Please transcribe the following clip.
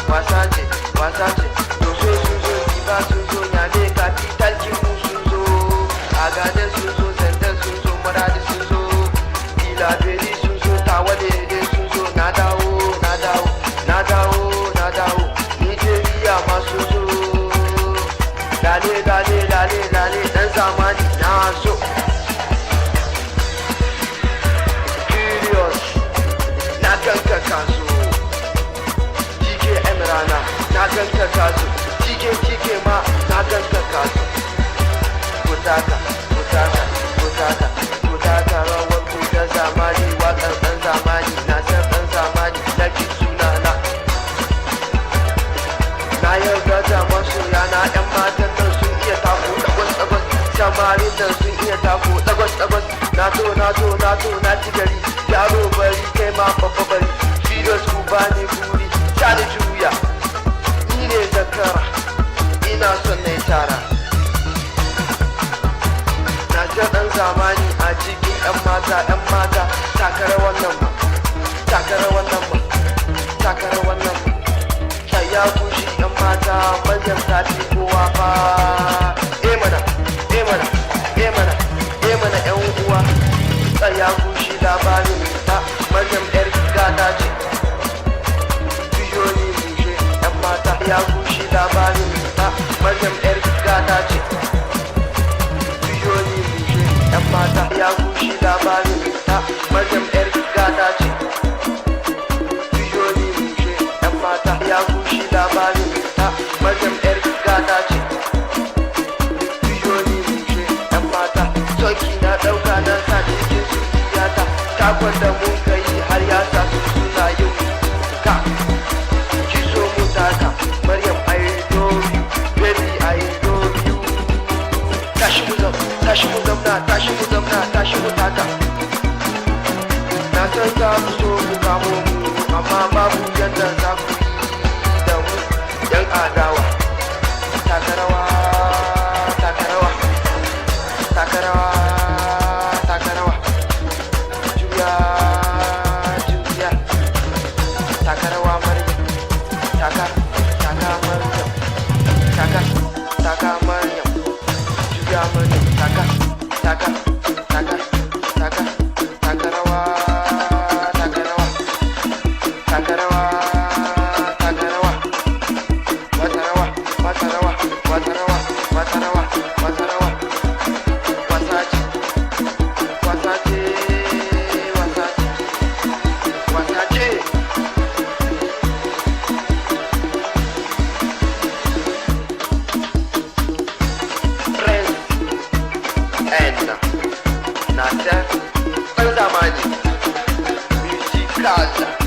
wasa ce, wasa ce. Doso sun zo, diba sun zo, nyame capital kimu sun zo, agade sun zo, zender sun zo, maradi sun zo, ilaberi sun zo, tawalere sun zo, na dawo, na dawo, na dawo, na dawo, Nigeria ma sun zo. Lale, lale, lale, lale, dan zamani na so. Curious, na ganka kaso. DK Emrana, na ganka kaso. DK ma, na ganka kaso. Kutaka, kutaka, kutaka, kutaka, rawar ku da zamani, waƙar ɗan zamani, na san ɗan zamani, na ki sunana. Na yarda da masoya na 'yan matan nan sun iya tako ɗagwas-ɗagwas, samarin nan sun iya tako ɗagwas-ɗagwas. Na ci gari, yaro bari kai ma babba bari, Fidos ku bani guri, sani juya. Ni ne zakara, ina son na yi tara. Na ce ɗan zamani a cikin 'yan mata, takara wannan ba, takara wannan ba, takara wannan ba. Ya kushi 'yan mata, Maryam ta fi kowa fa. Mana, mana, mana, mana 'yan uwa. Ya kushi labarin ta, Maryam 'yar gata ce. Biyo ni mushe 'yan mata. Ya kushi labarin ta, Maryam 'yar gata ce. Biyo ni mushe 'yan mata. Ya kushi labarin ta, Maryam 'yar gata ce. Ya kushi labarin ta, Maryam 'yar gata ce. Biyo ni mushe 'yan mata. Soki na ɗauka na sa cikin zuciyata, takon da mun kai har ya sa su suna yin ka. Ki so mu taka, Maryam I love you, baby I love you. Tashi mu zamna, tashi mu zamna, tashi mu zamna, tashi mu taka. Na san za mu so mu kamo mu, amma babu yadda za ku yi. Yan adawa, takarawa, takarawa, takarawa, takarawa, juya, juya, takarawa Maryam, taka Maryam, taka Maryam, juya Maryam, taka, takarawa, takarawa, takarawa. Nata, ɗan zamani, musical.